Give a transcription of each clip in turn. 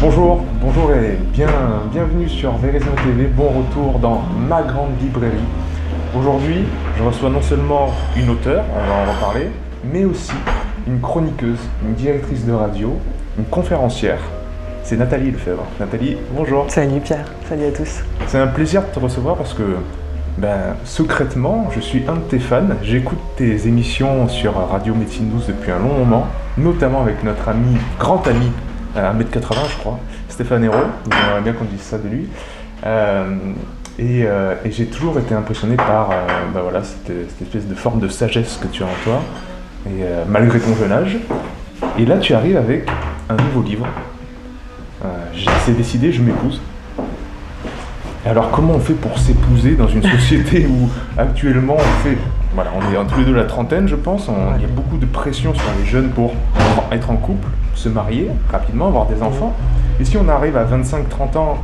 Bonjour et bienvenue sur Verizon TV, bon retour dans ma grande librairie. Aujourd'hui, je reçois non seulement une auteure, on va en reparler, mais aussi une chroniqueuse, une directrice de radio, une conférencière. C'est Nathalie Lefebvre. Nathalie, bonjour. Salut Pierre, salut à tous. C'est un plaisir de te recevoir parce que, secrètement, je suis un de tes fans. J'écoute tes émissions sur Radio Médecine Douce depuis un long moment, notamment avec notre ami, grand ami, 1m80 je crois, Stéphane Hérault. J'aimerais bien qu'on dise ça de lui. Et j'ai toujours été impressionné par cette espèce de forme de sagesse que tu as en toi, et malgré ton jeune âge. Et là, tu arrives avec un nouveau livre. C'est décidé, je m'épouse. Alors, comment on fait pour s'épouser dans une société où actuellement on fait... Voilà, on est tous les deux la trentaine, je pense. Il y a beaucoup de pression sur les jeunes pour être en couple, se marier rapidement, avoir des enfants. Et si on arrive à 25-30 ans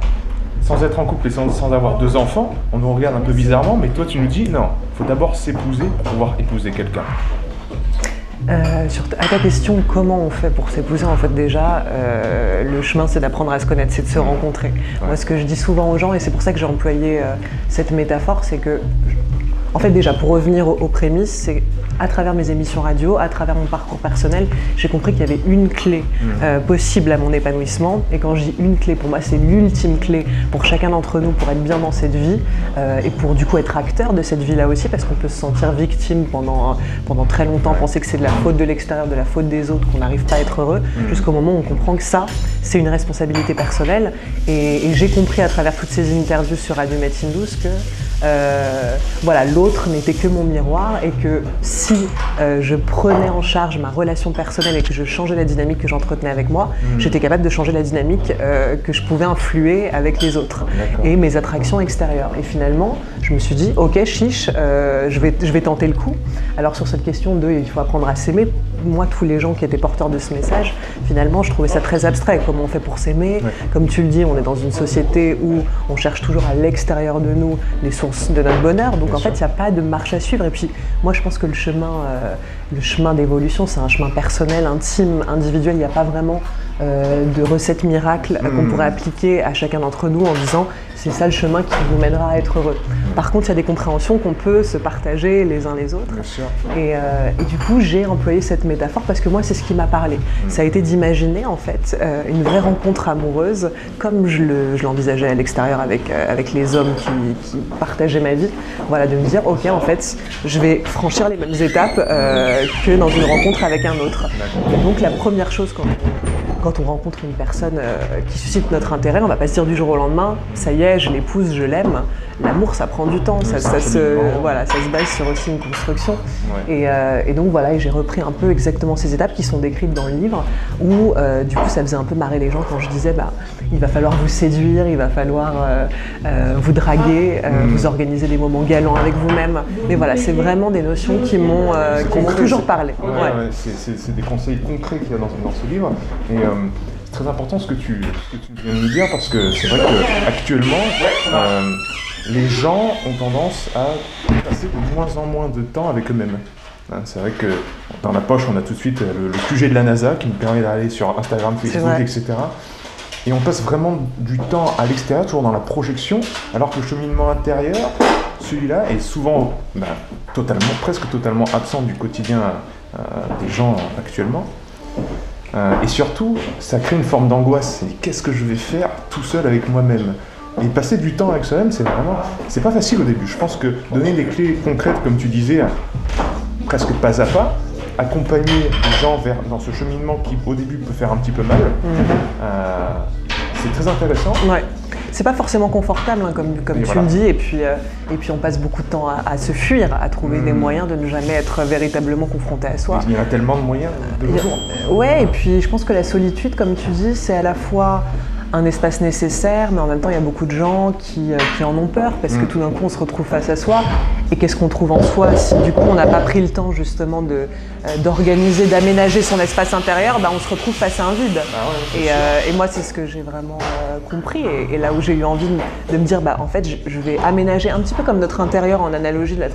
sans être en couple et sans avoir deux enfants, on nous regarde un peu bizarrement, mais toi tu nous dis non, il faut d'abord s'épouser pour pouvoir épouser quelqu'un. À ta question, comment on fait pour s'épouser, en fait déjà, le chemin c'est d'apprendre à se connaître, c'est de se rencontrer. Ouais. Moi ce que je dis souvent aux gens, et c'est pour ça que j'ai employé cette métaphore, c'est que, en fait déjà pour revenir aux prémices, c'est à travers mes émissions radio, à travers mon parcours personnel, j'ai compris qu'il y avait une clé possible à mon épanouissement. Et quand je dis une clé, pour moi c'est l'ultime clé pour chacun d'entre nous pour être bien dans cette vie et pour du coup être acteur de cette vie-là aussi, parce qu'on peut se sentir victime pendant très longtemps, penser que c'est de la faute de l'extérieur, de la faute des autres, qu'on n'arrive pas à être heureux, jusqu'au moment où on comprend que ça, c'est une responsabilité personnelle. Et j'ai compris à travers toutes ces interviews sur Radio Médecine Douce que l'autre n'était que mon miroir, et que si je prenais en charge ma relation personnelle et que je changeais la dynamique que j'entretenais avec moi, j'étais capable de changer la dynamique que je pouvais influer avec les autres et mes attractions extérieures. Et finalement, je me suis dit, ok, chiche, je vais tenter le coup. Alors sur cette question de il faut apprendre à s'aimer, moi, tous les gens qui étaient porteurs de ce message, finalement, je trouvais ça très abstrait. Comment on fait pour s'aimer? Comme tu le dis, on est dans une société où on cherche toujours à l'extérieur de nous les sources de notre bonheur. Donc, en fait, il n'y a pas de marche à suivre. Et puis, moi, je pense que le chemin d'évolution, c'est un chemin personnel, intime, individuel. Il n'y a pas vraiment de recette miracle qu'on pourrait appliquer à chacun d'entre nous en disant c'est ça le chemin qui vous mènera à être heureux. Par contre, il y a des compréhensions qu'on peut se partager les uns les autres. Et du coup, j'ai employé cette métaphore parce que moi, c'est ce qui m'a parlé. Ça a été d'imaginer en fait une vraie rencontre amoureuse comme je l'envisageais à l'extérieur avec les hommes qui partageaient ma vie. Voilà, de me dire, ok, en fait, je vais franchir les mêmes étapes que dans une rencontre avec un autre. Et donc, la première chose quand on rencontre une personne qui suscite notre intérêt, on va pas se dire du jour au lendemain, ça y est, je l'épouse, je l'aime. L'amour, ça prend du temps, ça se base sur aussi une construction. Et donc voilà, et j'ai repris un peu exactement ces étapes qui sont décrites dans le livre, où du coup ça faisait un peu marrer les gens quand je disais il va falloir vous séduire, il va falloir vous draguer, vous organiser des moments galants avec vous-même. Mais voilà, c'est vraiment des notions qui m'ont toujours parlé. C'est des conseils concrets qu'il y a dans ce livre. Et c'est très important ce que tu viens de nous dire, parce que c'est vrai qu'actuellement, les gens ont tendance à passer de moins en moins de temps avec eux-mêmes. C'est vrai que dans la poche, on a tout de suite le QG de la NASA qui nous permet d'aller sur Instagram, Facebook, etc. Et on passe vraiment du temps à l'extérieur, toujours dans la projection, alors que le cheminement intérieur, celui-là, est souvent presque totalement absent du quotidien des gens actuellement. Et surtout, ça crée une forme d'angoisse. Qu'est-ce que je vais faire tout seul avec moi-même? Et passer du temps avec soi-même, c'est pas facile au début. Je pense que donner des clés concrètes, comme tu disais, presque pas à pas, accompagner les gens dans ce cheminement qui, au début, peut faire un petit peu mal, c'est très intéressant. Ouais. C'est pas forcément confortable, comme tu le dis, et puis on passe beaucoup de temps à se fuir, à trouver des moyens de ne jamais être véritablement confronté à soi. Il y a tellement de moyens de nos jours. Ouais, et puis je pense que la solitude, comme tu dis, c'est à la fois un espace nécessaire, mais en même temps, il y a beaucoup de gens qui en ont peur parce que tout d'un coup, on se retrouve face à soi. Et qu'est-ce qu'on trouve en soi si du coup, on n'a pas pris le temps justement d'organiser, d'aménager son espace intérieur, on se retrouve face à un vide. Et moi, c'est ce que j'ai vraiment compris. Et là où j'ai eu envie de me dire, en fait, je vais aménager un petit peu comme notre intérieur en analogie. Là,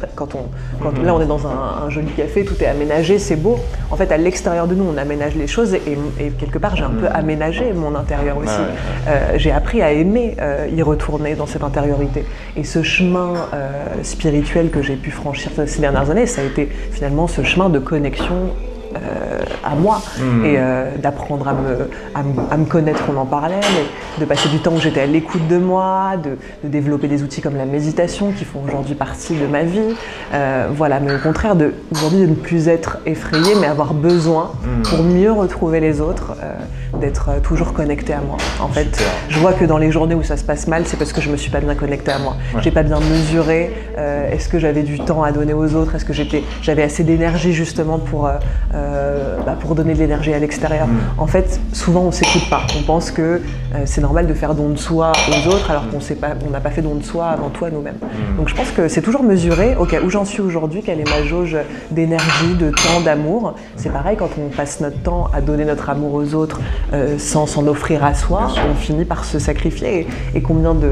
on est dans un joli café, tout est aménagé, c'est beau. En fait, à l'extérieur de nous, on aménage les choses et quelque part, j'ai un peu aménagé mon intérieur aussi. J'ai appris à aimer y retourner dans cette intériorité. Et ce chemin spirituel que j'ai pu franchir ces dernières années, ça a été finalement ce chemin de connexion à moi et d'apprendre à me connaître, on en parlait, mais de passer du temps où j'étais à l'écoute de moi, de développer des outils comme la méditation qui font aujourd'hui partie de ma vie, mais au contraire aujourd'hui de ne plus être effrayée mais avoir besoin pour mieux retrouver les autres, d'être toujours connectée à moi. En fait, je vois que dans les journées où ça se passe mal, c'est parce que je me suis pas bien connectée à moi. J'ai pas bien mesuré, est-ce que j'avais du temps à donner aux autres, est-ce que j'avais assez d'énergie justement pour donner de l'énergie à l'extérieur. En fait, souvent on s'écoute pas. On pense que c'est normal de faire don de soi aux autres alors qu'on n'a pas fait don de soi avant tout à nous-mêmes. Donc je pense que c'est toujours mesuré, où j'en suis aujourd'hui, quelle est ma jauge d'énergie, de temps, d'amour. C'est pareil quand on passe notre temps à donner notre amour aux autres sans s'en offrir à soi, on finit par se sacrifier. Et combien de...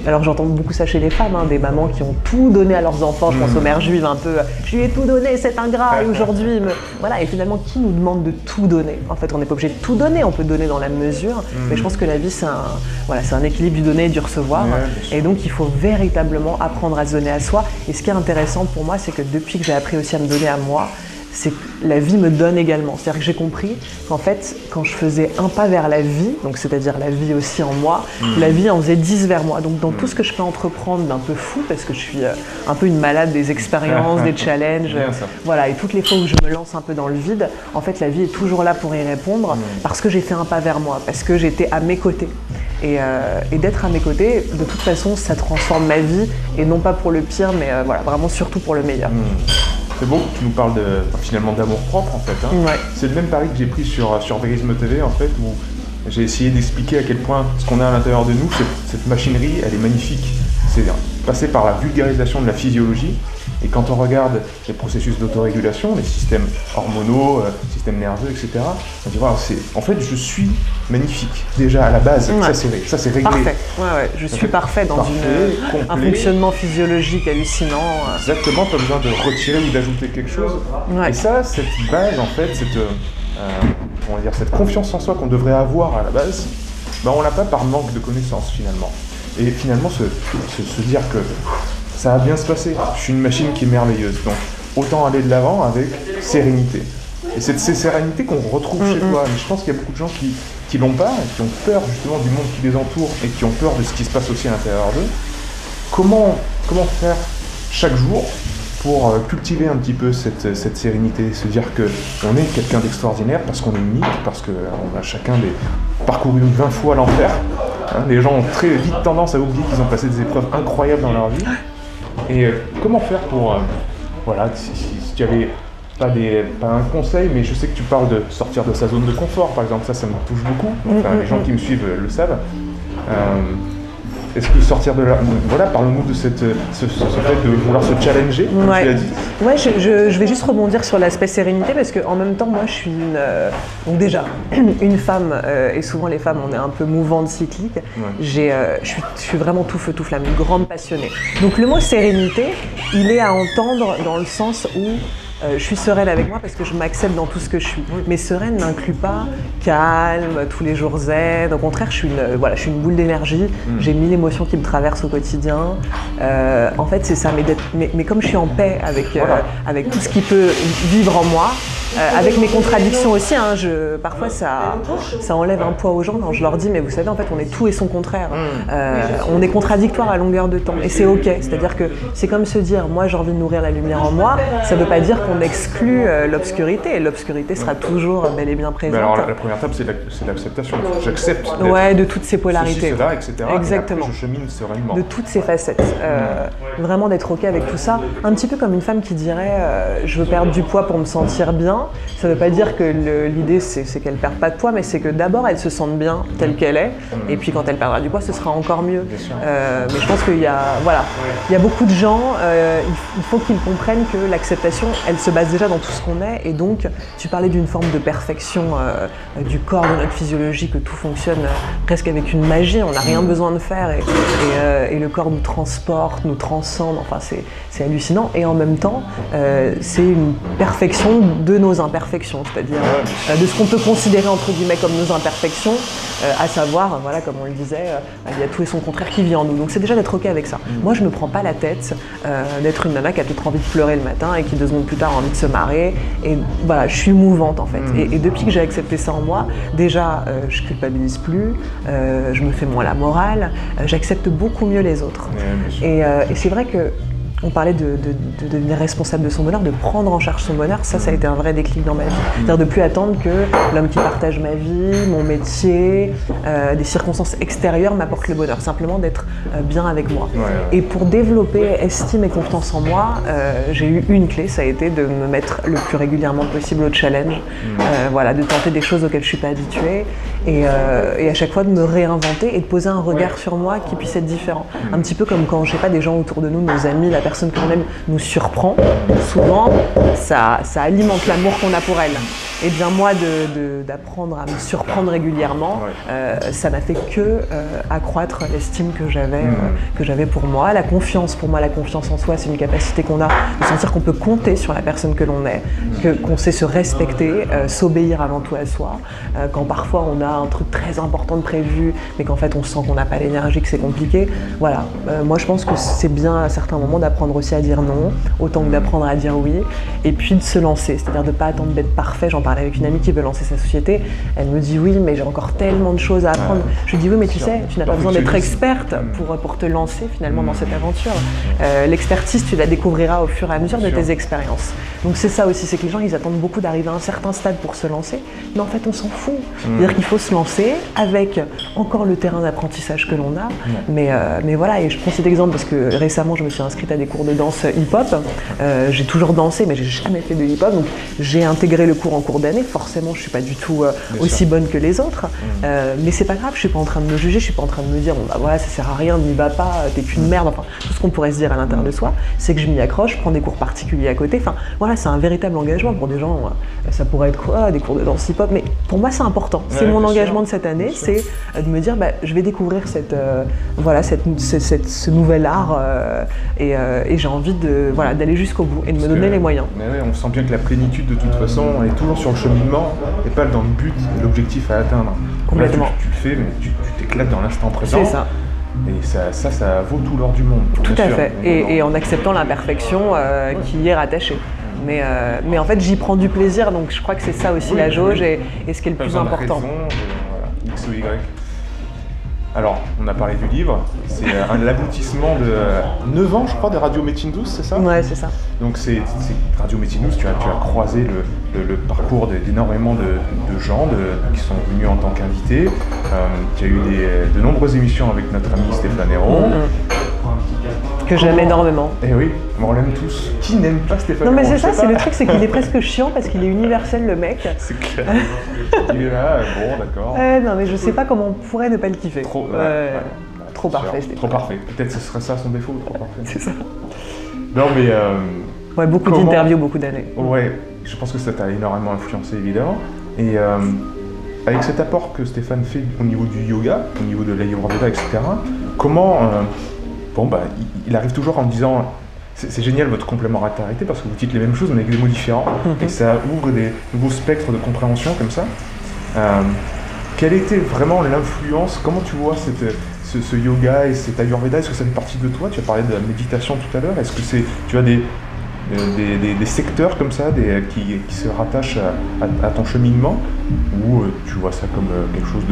Alors j'entends beaucoup ça chez les femmes, des mamans qui ont tout donné à leurs enfants, je pense aux mères juives un peu, je lui ai tout donné, c'est ingrat, et aujourd'hui, voilà, et finalement qui nous demande de tout donner? En fait on n'est pas obligé de tout donner, on peut donner dans la mesure, mais je pense que la vie c'est un équilibre du donner et du recevoir, et donc il faut véritablement apprendre à se donner à soi, et ce qui est intéressant pour moi c'est que depuis que j'ai appris aussi à me donner à moi, c'est que la vie me donne également. C'est-à-dire que j'ai compris qu'en fait, quand je faisais un pas vers la vie, donc c'est-à-dire la vie aussi en moi, la vie en faisait 10 vers moi. Donc dans tout ce que je peux entreprendre d'un peu fou, parce que je suis un peu une malade des expériences, des challenges, et toutes les fois où je me lance un peu dans le vide, en fait la vie est toujours là pour y répondre, parce que j'ai fait un pas vers moi, parce que j'étais à mes côtés. Et d'être à mes côtés, de toute façon, ça transforme ma vie, et non pas pour le pire, mais vraiment surtout pour le meilleur. C'est beau que tu nous parles finalement d'amour propre en fait. C'est le même pari que j'ai pris sur Vérisme TV en fait, où j'ai essayé d'expliquer à quel point ce qu'on a à l'intérieur de nous, cette machinerie, elle est magnifique. C'est passer par la vulgarisation de la physiologie. Et quand on regarde les processus d'autorégulation, les systèmes hormonaux, systèmes nerveux, etc., on dit en fait je suis magnifique déjà à la base, ça c'est réglé. Parfait, je suis parfait dans un fonctionnement physiologique hallucinant. Exactement, pas besoin de retirer ou d'ajouter quelque chose. Et ça, cette base en fait, cette confiance en soi qu'on devrait avoir à la base, on l'a pas par manque de connaissances finalement. Et finalement se dire que ça va bien se passer, je suis une machine qui est merveilleuse, donc autant aller de l'avant avec sérénité. Et c'est cette sérénité qu'on retrouve chez toi, mais je pense qu'il y a beaucoup de gens qui l'ont pas, et qui ont peur justement du monde qui les entoure, et qui ont peur de ce qui se passe aussi à l'intérieur d'eux. Comment faire chaque jour pour cultiver un petit peu cette sérénité, se dire qu'on est quelqu'un d'extraordinaire, parce qu'on est unique, parce qu'on a chacun parcouru 20 fois l'enfer. Les gens ont très vite tendance à oublier qu'ils ont passé des épreuves incroyables dans leur vie. Et comment faire pour, si tu avais pas un conseil, mais je sais que tu parles de sortir de sa zone de confort, par exemple, ça me touche beaucoup. Les gens qui me suivent le savent. Est-ce que sortir de là, parle-nous de ce fait de vouloir se challenger, comme tu l'as dit. Ouais, je vais juste rebondir sur l'aspect sérénité, parce qu'en même temps, moi, je suis donc déjà une femme, et souvent les femmes, on est un peu mouvante, cyclique. Je suis vraiment tout feu, tout flamme, une grande passionnée. Donc le mot sérénité, il est à entendre dans le sens où je suis sereine avec moi parce que je m'accepte dans tout ce que je suis. Mais sereine n'inclut pas calme, tous les jours zen. Au contraire, je suis une boule d'énergie. J'ai 1000 émotions qui me traversent au quotidien. En fait, c'est ça. Mais comme je suis en paix avec tout ce qui peut vivre en moi, avec mes contradictions aussi, parfois ça enlève un poids aux gens quand je leur dis mais vous savez en fait on est tout et son contraire. On est contradictoire à longueur de temps et c'est ok. C'est-à-dire que c'est comme se dire moi j'ai envie de nourrir la lumière en moi, ça ne veut pas dire qu'on exclut l'obscurité et l'obscurité sera toujours bel et bien présente. Mais alors la première étape c'est l'acceptation. J'accepte de toutes ces polarités. Cela, etc. Exactement. Et après, je chemine sereinement. De toutes ces facettes. Vraiment d'être ok avec tout ça. Un petit peu comme une femme qui dirait je veux perdre du poids pour me sentir bien. Ça ne veut pas dire que l'idée c'est qu'elle ne perde pas de poids, mais c'est que d'abord elle se sente bien telle qu'elle est, et puis quand elle perdra du poids, ce sera encore mieux. Mais je pense qu'il y a, voilà, il y a beaucoup de gens, il faut qu'ils comprennent que l'acceptation, elle se base déjà dans tout ce qu'on est, et donc tu parlais d'une forme de perfection du corps, de notre physiologie, que tout fonctionne presque avec une magie, on n'a rien besoin de faire, et le corps nous transporte, nous transcende, enfin c'est hallucinant, et en même temps c'est une perfection de nos imperfections, c'est-à-dire de ce qu'on peut considérer entre guillemets comme nos imperfections, à savoir, voilà, comme on le disait, il y a tout et son contraire qui vit en nous, donc c'est déjà d'être ok avec ça. Moi je me prends pas la tête d'être une nana qui a peut-être envie de pleurer le matin et qui 2 secondes plus tard a envie de se marrer, et voilà, je suis mouvante en fait, et depuis que j'ai accepté ça en moi, déjà je culpabilise plus, je me fais moins la morale, j'accepte beaucoup mieux les autres, et c'est vrai que on parlait de devenir responsable de son bonheur, de prendre en charge son bonheur, ça a été un vrai déclic dans ma vie. C'est-à-dire de plus attendre que l'homme qui partage ma vie, mon métier, des circonstances extérieures m'apportent le bonheur, simplement d'être bien avec moi. Et pour développer estime et confiance en moi, j'ai eu une clé, ça a été de me mettre le plus régulièrement possible au challenge, voilà, de tenter des choses auxquelles je ne suis pas habituée, et à chaque fois de me réinventer et de poser un regard sur moi qui puisse être différent. Un petit peu comme quand, je sais pas, des gens autour de nous, nos amis, la personne qu'on aime nous surprend, souvent ça alimente l'amour qu'on a pour elle. Et bien moi d'apprendre à me surprendre régulièrement, ça n'a fait que accroître l'estime que j'avais pour moi. La confiance, pour moi la confiance en soi, c'est une capacité qu'on a de sentir qu'on peut compter sur la personne que l'on est, qu'on sait se respecter, s'obéir avant tout à soi, quand parfois on a un truc très important de prévu, mais qu'en fait on sent qu'on n'a pas l'énergie, que c'est compliqué. Voilà, moi je pense que c'est bien à certains moments d'apprendre aussi à dire non, autant que d'apprendre à dire oui, et puis de se lancer, c'est-à-dire de ne pas attendre d'être parfait. J'en parlais avec une amie qui veut lancer sa société, elle me dit oui, mais j'ai encore tellement de choses à apprendre. Je lui dis oui, mais tu sais, tu n'as pas besoin d'être experte pour te lancer finalement dans cette aventure. L'expertise, tu la découvriras au fur et à mesure de tes expériences. Donc c'est ça aussi, c'est que les gens ils attendent beaucoup d'arriver à un certain stade pour se lancer, mais en fait on s'en fout. C'est-à-dire qu'il faut se lancer avec encore le terrain d'apprentissage que l'on a, mais voilà, et je prends cet exemple parce que récemment je me suis inscrite à des cours de danse hip-hop. J'ai toujours dansé, mais j'ai jamais fait de hip-hop, donc j'ai intégré le cours en cours d'année. Forcément, je suis pas du tout aussi bonne que les autres, mais c'est pas grave. Je suis pas en train de me juger, je suis pas en train de me dire bon bah voilà, ça sert à rien, n'y va pas, t'es qu'une merde. Enfin, tout ce qu'on pourrait se dire à l'intérieur de soi, c'est que je m'y accroche, je prends des cours particuliers à côté. Enfin, voilà, c'est un véritable engagement. Pour des gens, ça pourrait être quoi, des cours de danse hip-hop, mais pour moi, c'est important. C'est mon engagement de cette année, c'est de me dire bah je vais découvrir ce nouvel art et j'ai envie d'aller jusqu'au bout et de me donner les moyens. Mais ouais, on sent bien que la plénitude de toute façon est toujours sur le cheminement et pas dans le but et l'objectif à atteindre. Complètement. Là, tu le fais, mais tu t'éclates dans l'instant présent. C'est ça. Et ça vaut tout l'or du monde. Tout à fait. Et en acceptant l'imperfection qui y est rattachée. Mais en fait, j'y prends du plaisir, donc je crois que c'est ça aussi la jauge et ce qui est le plus important. Raison, voilà, X ou Y. Alors, on a parlé du livre, c'est l'aboutissement de 9 ans, je crois, de Radio Médecine Douce, c'est ça? Ouais, c'est ça. Donc, c'est Radio Médecine Douce, tu as croisé le parcours d'énormément de gens qui sont venus en tant qu'invités. Tu as eu de nombreuses émissions avec notre ami Stéphane Hérault. Que j'aime énormément. Et oui, on l'aime tous. Qui n'aime pas Stéphane Hérault? Non mais c'est ça, c'est le truc, c'est qu'il est presque chiant parce qu'il est universel le mec. C'est clair. Il est là, bon, d'accord. Non mais je sais pas comment on pourrait ne pas le kiffer. Trop parfait, Stéphane. Trop parfait. Peut-être ce serait ça son défaut, trop parfait. C'est ça. Non mais... ouais, beaucoup d'interviews, beaucoup d'années. Ouais, je pense que ça t'a énormément influencé évidemment. Et avec cet apport que Stéphane fait au niveau du yoga, au niveau de l'Ayurveda, etc., comment... il arrive toujours en me disant c'est génial votre complémentarité parce que vous dites les mêmes choses mais avec des mots différents et ça ouvre des nouveaux spectres de compréhension comme ça. Quelle était vraiment l'influence? Comment tu vois ce yoga et cet Ayurveda? Est-ce que ça fait partie de toi? Tu as parlé de la méditation tout à l'heure. Est-ce que tu as des secteurs comme ça qui se rattachent à ton cheminement ou tu vois ça comme quelque chose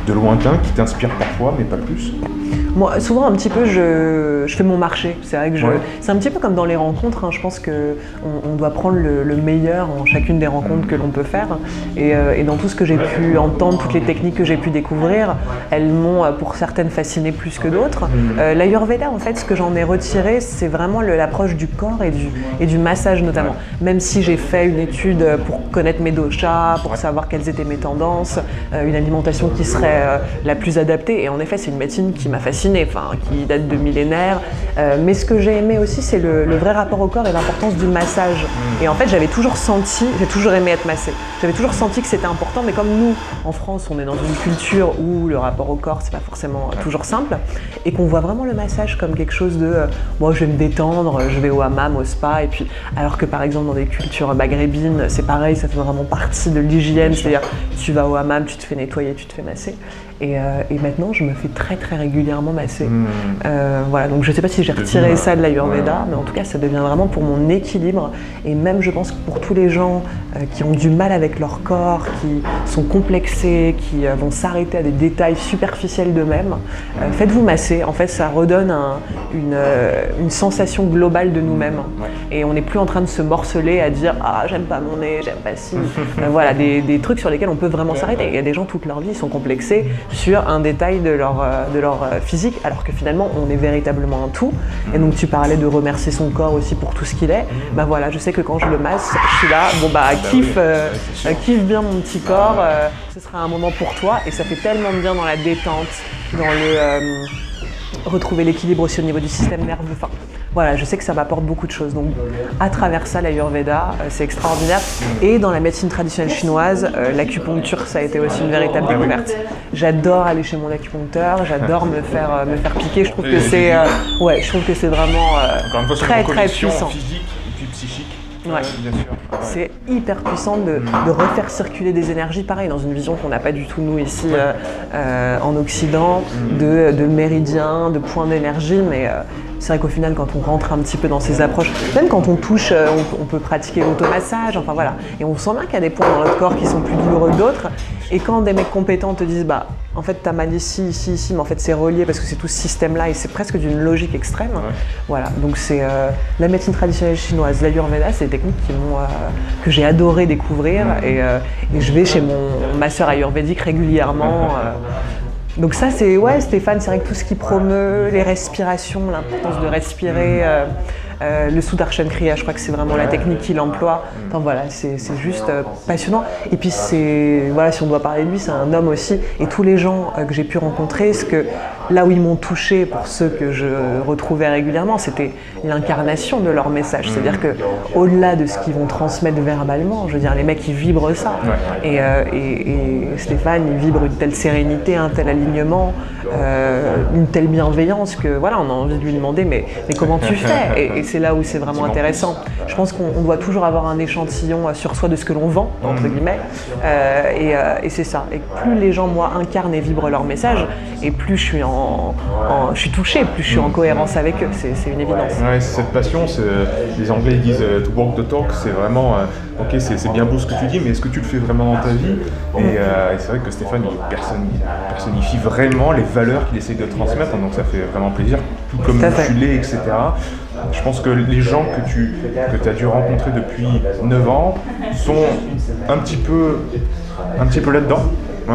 de lointain qui t'inspire parfois mais pas plus? Moi, souvent, un petit peu, je fais mon marché. C'est vrai que c'est un petit peu comme dans les rencontres. Je pense qu'on doit prendre le meilleur en chacune des rencontres que l'on peut faire. Et dans tout ce que j'ai pu entendre, toutes les techniques que j'ai pu découvrir, elles m'ont pour certaines fasciné plus que d'autres. L'Ayurveda, en fait, ce que j'en ai retiré, c'est vraiment l'approche du corps et du massage notamment. Même si j'ai fait une étude pour connaître mes doshas, pour savoir quelles étaient mes tendances, une alimentation qui serait la plus adaptée. Et en effet, c'est une médecine qui m'a fascinée, qui date de millénaires. Mais ce que j'ai aimé aussi, c'est le vrai rapport au corps et l'importance du massage. Et en fait, j'ai toujours aimé être massée. J'avais toujours senti que c'était important, mais comme nous, en France, on est dans une culture où le rapport au corps, c'est pas forcément toujours simple, et qu'on voit vraiment le massage comme quelque chose de moi, je vais me détendre, je vais au hammam, au spa, et puis alors que par exemple dans des cultures maghrébines, c'est pareil, ça fait vraiment partie de l'hygiène, c'est-à-dire tu vas au hammam, tu te fais nettoyer, tu te fais masser. Et maintenant, je me fais très très régulièrement masser. Voilà, donc je ne sais pas si j'ai retiré ça de l'Ayurveda, mais en tout cas, ça devient vraiment pour mon équilibre. Et même, je pense que pour tous les gens qui ont du mal avec leur corps, qui sont complexés, qui vont s'arrêter à des détails superficiels d'eux-mêmes, faites-vous masser. En fait, ça redonne une sensation globale de nous-mêmes. Et on n'est plus en train de se morceler à dire « Ah, j'aime pas mon nez, j'aime pas ci ». Voilà, des trucs sur lesquels on peut vraiment s'arrêter. Il y a des gens, toute leur vie, ils sont complexés sur un détail de leur physique, alors que finalement on est véritablement un tout. Et donc tu parlais de remercier son corps aussi pour tout ce qu'il est. Bah voilà, je sais que quand je le masse, je suis là, kiffe bien mon petit corps, ce sera un moment pour toi, et ça fait tellement de bien dans la détente, dans retrouver l'équilibre aussi au niveau du système nerveux. Voilà, je sais que ça m'apporte beaucoup de choses. Donc, à travers ça, l'Ayurveda, c'est extraordinaire. Et dans la médecine traditionnelle chinoise, l'acupuncture, ça a été aussi une véritable découverte. J'adore aller chez mon acupuncteur, j'adore me faire piquer. Je trouve que c'est vraiment très très puissant. Physique et puis psychique. Ouais. Bien sûr. C'est hyper puissant de refaire circuler des énergies, pareil, dans une vision qu'on n'a pas du tout nous ici en Occident, de méridiens, de points d'énergie, mais c'est vrai qu'au final, quand on rentre un petit peu dans ces approches, même quand on touche, on peut pratiquer l'automassage, enfin voilà. Et on sent bien qu'il y a des points dans notre corps qui sont plus douloureux que d'autres. Et quand des mecs compétents te disent, bah, en fait, t'as mal ici, ici, ici, mais en fait, c'est relié parce que c'est tout ce système-là et c'est presque d'une logique extrême. Voilà, donc c'est la médecine traditionnelle chinoise, l'Ayurveda, c'est des techniques que j'ai adoré découvrir et je vais chez mon masseur ayurvédique régulièrement. Donc ça, c'est Stéphane, c'est vrai que tout ce qui promeut les respirations, l'importance de respirer, le Sudarshan Kriya, je crois que c'est vraiment la technique qu'il emploie. Enfin voilà, c'est juste passionnant. Et puis si on doit parler de lui, c'est un homme aussi. Et tous les gens que j'ai pu rencontrer, là où ils m'ont touché, pour ceux que je retrouvais régulièrement, c'était l'incarnation de leur message. C'est-à-dire que au-delà de ce qu'ils vont transmettre verbalement, je veux dire, les mecs, ils vibrent ça. Et Stéphane, il vibre une telle sérénité, un tel alignement, une telle bienveillance que voilà, on a envie de lui demander mais comment tu fais, et c'est là où c'est vraiment intéressant. Je pense qu'on doit toujours avoir un échantillon sur soi de ce que l'on vend, entre guillemets, et c'est ça. Et plus les gens, moi, incarnent et vibrent leur message, et plus je suis touchée, plus je suis en cohérence avec eux, c'est une évidence. Ouais, cette passion, les Anglais ils disent to walk the talk, c'est vraiment ok, c'est bien beau ce que tu dis, mais est-ce que tu le fais vraiment dans ta vie? Et c'est vrai que Stéphane, il personnifie vraiment les valeurs qu'il essaye de transmettre, donc ça fait vraiment plaisir, tout comme tu l'es, etc. Je pense que les gens que tu as dû rencontrer depuis 9 ans sont un petit peu là-dedans.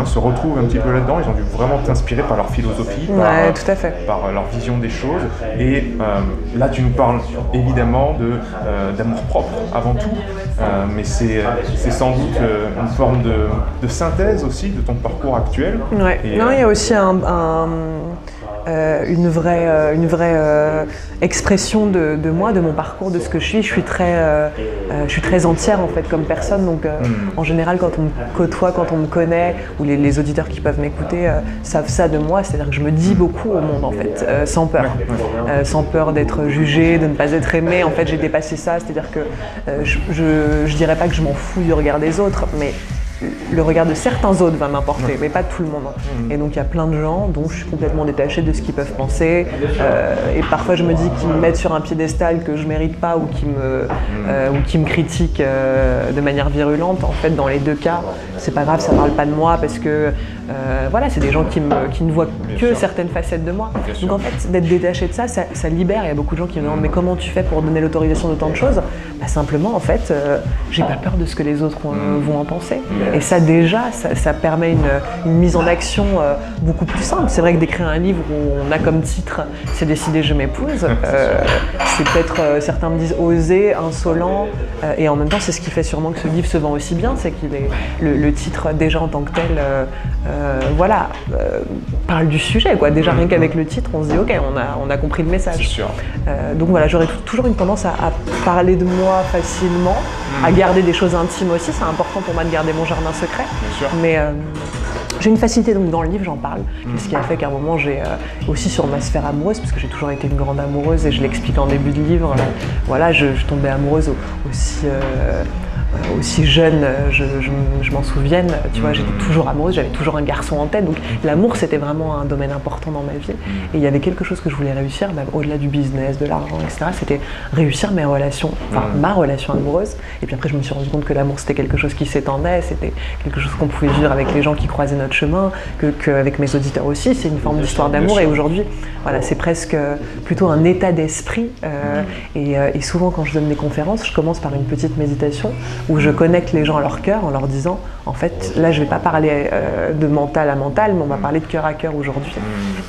Se retrouvent un petit peu là-dedans, ils ont dû vraiment t'inspirer par leur philosophie, tout à fait. par leur vision des choses. Et là, tu nous parles évidemment d'amour propre avant tout, mais c'est sans doute une forme de synthèse aussi de ton parcours actuel. Ouais. Il y a aussi une vraie expression de moi, de mon parcours, de ce que je suis. Je suis très entière en fait comme personne, donc en général quand on me côtoie, quand on me connaît, ou les auditeurs qui peuvent m'écouter savent ça de moi, c'est-à-dire que je me dis beaucoup au monde en fait, sans peur d'être jugée, de ne pas être aimée. En fait, j'ai dépassé ça, c'est-à-dire que je dirais pas que je m'en fous du regard des autres, mais le regard de certains autres va m'importer, mais pas de tout le monde. Et donc il y a plein de gens dont je suis complètement détachée de ce qu'ils peuvent penser, et parfois je me dis qu'ils me mettent sur un piédestal que je mérite pas, ou qui me critiquent de manière virulente. En fait, dans les deux cas, c'est pas grave, ça parle pas de moi, parce que Voilà, c'est des gens qui ne voient que certaines facettes de moi. Donc en fait, d'être détaché de ça, ça libère. Il y a beaucoup de gens qui me demandent mais comment tu fais pour donner l'autorisation de tant de choses? Simplement, en fait, j'ai pas peur de ce que les autres vont en penser. Et ça déjà, ça permet une mise en action beaucoup plus simple. C'est vrai que d'écrire un livre où on a comme titre « C'est décidé, je m'épouse », c'est peut-être, certains me disent osé, insolent, et en même temps c'est ce qui fait sûrement que ce livre se vend aussi bien, c'est qu'il est le titre déjà en tant que tel, voilà, parle du sujet, quoi. Déjà rien qu'avec le titre, on se dit ok, on a compris le message. C'est sûr. Donc voilà, j'aurais toujours une tendance à parler de moi facilement, à garder des choses intimes aussi. C'est important pour moi de garder mon jardin secret. Bien sûr. Mais j'ai une facilité, donc dans le livre j'en parle, ce qui a fait qu'à un moment j'ai aussi sur ma sphère amoureuse, parce que j'ai toujours été une grande amoureuse et je l'explique en début de livre, voilà, je tombais amoureuse aussi jeune, je m'en souvienne, tu vois, j'étais toujours amoureuse, j'avais toujours un garçon en tête, donc l'amour c'était vraiment un domaine important dans ma vie. Et il y avait quelque chose que je voulais réussir, même au-delà du business, de l'argent, etc. C'était réussir mes relations, enfin ma relation amoureuse. Et puis après je me suis rendu compte que l'amour c'était quelque chose qui s'étendait, c'était quelque chose qu'on pouvait vivre avec les gens qui croisaient notre chemin, qu'avec mes auditeurs aussi, c'est une forme d'histoire d'amour. Et aujourd'hui, voilà, c'est presque plutôt un état d'esprit. Et souvent quand je donne des conférences, je commence par une petite méditation où je connecte les gens à leur cœur en leur disant en fait là je vais pas parler de mental à mental, mais on va parler de cœur à cœur aujourd'hui.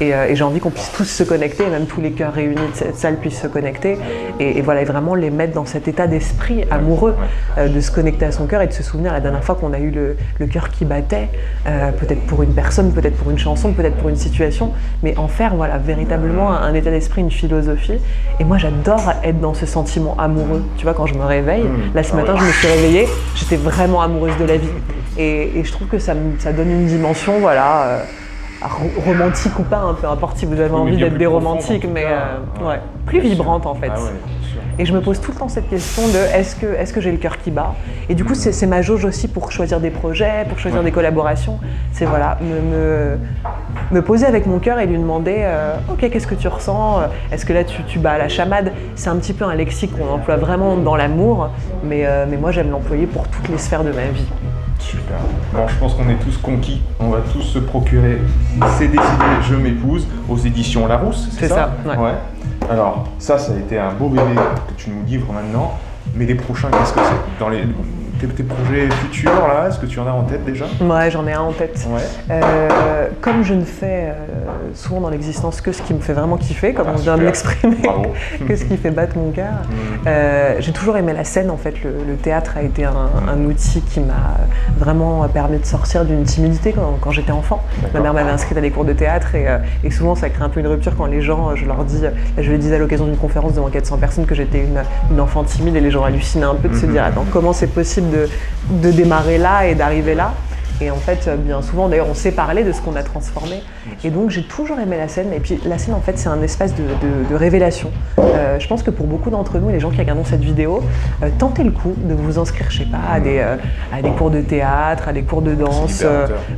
Et j'ai envie qu'on puisse tous se connecter, même tous les cœurs réunis de cette salle puissent se connecter et voilà, et vraiment les mettre dans cet état d'esprit amoureux, de se connecter à son cœur et de se souvenir la dernière fois qu'on a eu le cœur qui battait, peut-être pour une personne, peut-être pour une chanson, peut-être pour une situation, mais en faire voilà, véritablement un état d'esprit, une philosophie. Et moi j'adore être dans ce sentiment amoureux, tu vois, quand je me réveille, là ce matin je me suis réveillée, j'étais vraiment amoureuse de la vie et je trouve que ça donne une dimension, voilà, romantique ou pas, hein, peu importe si vous avez envie d'être des romantiques, mais ouais, plus vibrante en fait. Ah ouais, et je me pose tout le temps cette question de est-ce que j'ai le cœur qui bat? Et du coup c'est ma jauge aussi pour choisir des projets, pour choisir des collaborations. C'est voilà, me poser avec mon cœur et lui demander ok, qu'est-ce que tu ressens? Est-ce que là tu bats à la chamade? C'est un petit peu un lexique qu'on emploie vraiment dans l'amour, mais moi j'aime l'employer pour toutes les sphères de ma vie. Super. Bon, je pense qu'on est tous conquis. On va tous se procurer C'est décidé, je m'épouse aux éditions Larousse, c'est ça? C'est ça, ouais. Alors, ça a été un beau bébé que tu nous livres maintenant. Mais les prochains, qu'est-ce que c'est? Dans tes projets futurs, là, est-ce que tu en as en tête déjà? Ouais, j'en ai un en tête. Ouais. Comme je ne fais souvent dans l'existence que ce qui me fait vraiment kiffer, comme on vient de l'exprimer, que ce qui fait battre mon cœur, j'ai toujours aimé la scène. En fait, le théâtre a été un outil qui m'a vraiment permis de sortir d'une timidité quand j'étais enfant. Ma mère m'avait inscrite à des cours de théâtre et souvent ça crée un peu une rupture quand les gens, je le disais à l'occasion d'une conférence devant 400 personnes que j'étais une enfant timide et les gens hallucinaient un peu de se dire attends, comment c'est possible de démarrer là et d'arriver là? Et en fait, bien souvent, d'ailleurs, on sait parler de ce qu'on a transformé. Et donc, j'ai toujours aimé la scène. Et puis, la scène, en fait, c'est un espace de révélation. Je pense que pour beaucoup d'entre nous, les gens qui regardent cette vidéo, tentez le coup de vous inscrire, je sais pas, à des cours de théâtre, à des cours de danse.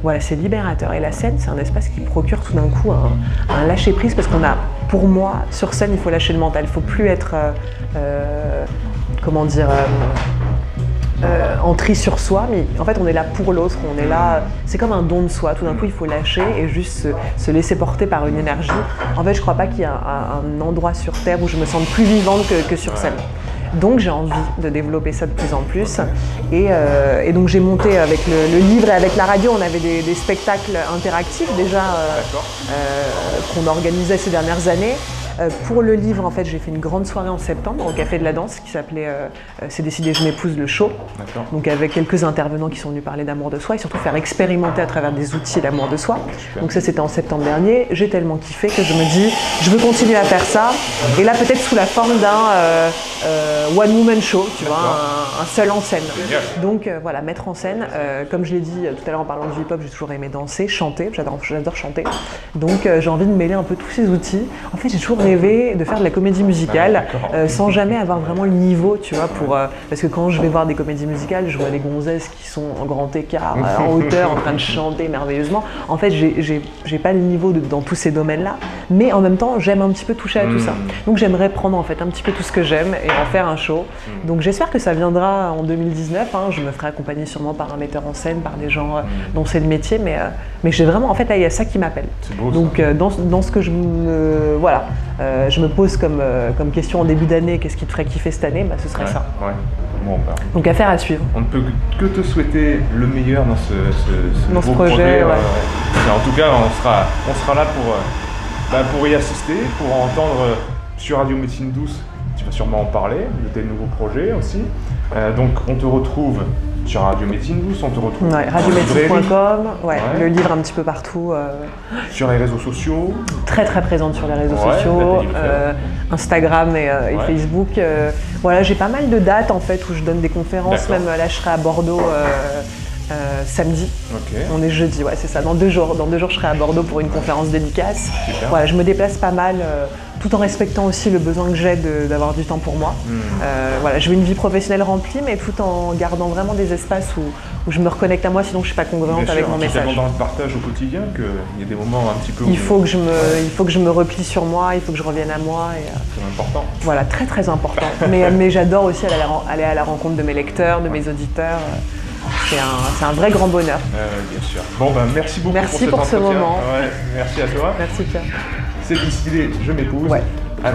Voilà, c'est libérateur. Et la scène, c'est un espace qui procure tout d'un coup un lâcher-prise, parce qu'on a, pour moi, sur scène, il faut lâcher le mental. Il ne faut plus être, comment dire, entrer sur soi, mais en fait on est là pour l'autre, on est là, c'est comme un don de soi, tout d'un coup il faut lâcher et juste se laisser porter par une énergie. En fait je crois pas qu'il y a un endroit sur terre où je me sente plus vivante que sur scène. Donc j'ai envie de développer ça de plus en plus et donc j'ai monté avec le livre et avec la radio, on avait des spectacles interactifs déjà qu'on organisait ces dernières années. Pour le livre, en fait, j'ai fait une grande soirée en septembre au Café de la Danse qui s'appelait C'est décidé, je m'épouse, le show. Donc avec quelques intervenants qui sont venus parler d'amour de soi et surtout faire expérimenter à travers des outils l'amour de soi. Donc ça, c'était en septembre dernier. J'ai tellement kiffé que je me dis, je veux continuer à faire ça. Et là, peut-être sous la forme d'un one-woman show, tu vois, un seul en scène. Donc voilà, mettre en scène. Comme je l'ai dit tout à l'heure en parlant du hip-hop, j'ai toujours aimé danser, chanter. J'adore chanter. Donc j'ai envie de mêler un peu tous ces outils. En fait, j'ai toujours rêvé de faire de la comédie musicale Ah, sans jamais avoir vraiment le niveau, tu vois, parce que quand je vais voir des comédies musicales, je vois des gonzesses qui sont en grand écart, en hauteur, en train de chanter merveilleusement. En fait, j'ai pas le niveau dans tous ces domaines-là, mais en même temps, j'aime un petit peu toucher à tout ça. Donc j'aimerais prendre en fait un petit peu tout ce que j'aime et en faire un show. Donc j'espère que ça viendra en 2019. Hein. Je me ferai accompagner sûrement par un metteur en scène, par des gens dont c'est le métier, mais j'ai vraiment, en fait, là, il y a ça qui m'appelle. Donc dans ce que je me pose comme question en début d'année, qu'est-ce qui te ferait kiffer cette année, ce serait ça. Ouais. Bon, donc affaire à suivre. On ne peut que te souhaiter le meilleur dans ce projet. Ouais. En tout cas, on sera là pour y assister, pour entendre sur Radio Médecine Douce. Tu vas sûrement en parler de tes nouveaux projets aussi. Donc on te retrouve sur Radio Médecine Douce, on te retrouve radiomédecine.com, le livre un petit peu partout. Sur les réseaux sociaux. Très très présente sur les réseaux sociaux, Instagram et Facebook. Voilà, j'ai pas mal de dates en fait où je donne des conférences, même là je serai à Bordeaux samedi. On est jeudi, c'est ça. Dans 2 jours, je serai à Bordeaux pour une conférence dédicace. Voilà, je me déplace pas mal, tout en respectant aussi le besoin que j'ai d'avoir du temps pour moi. Voilà, je veux une vie professionnelle remplie, mais tout en gardant vraiment des espaces où je me reconnecte à moi, sinon je suis pas congruente avec mon message. C'est dans le partage au quotidien qu'il y a des moments un petit peu. Il faut que je me replie sur moi, il faut que je revienne à moi. C'est important. Voilà, très très important. mais j'adore aussi aller à la rencontre de mes lecteurs, de mes auditeurs. C'est un vrai grand bonheur. Bien sûr. Bon, merci beaucoup pour ce moment. Merci à toi. Merci Pierre. C'est décidé, je m'épouse.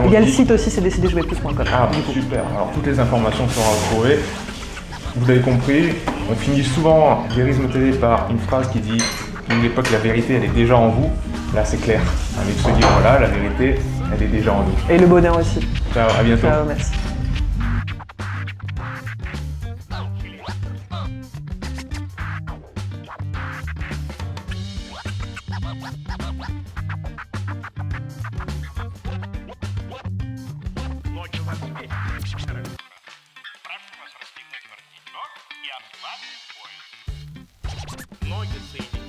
Il y a le site aussi, c'est décidéjem'épouse.com. Ah, super. Alors, toutes les informations seront retrouvées. Vous l'avez compris, on finit souvent Vérisme Télé par une phrase qui dit « Une époque, la vérité, elle est déjà en vous ». Là, c'est clair. Avec ce livre-là, la vérité, elle est déjà en nous. Et le bonheur aussi. Ciao, à bientôt. Ciao, merci. Прошу вас расстегнуть воротничок и ослабить пояс. Ноги соединены.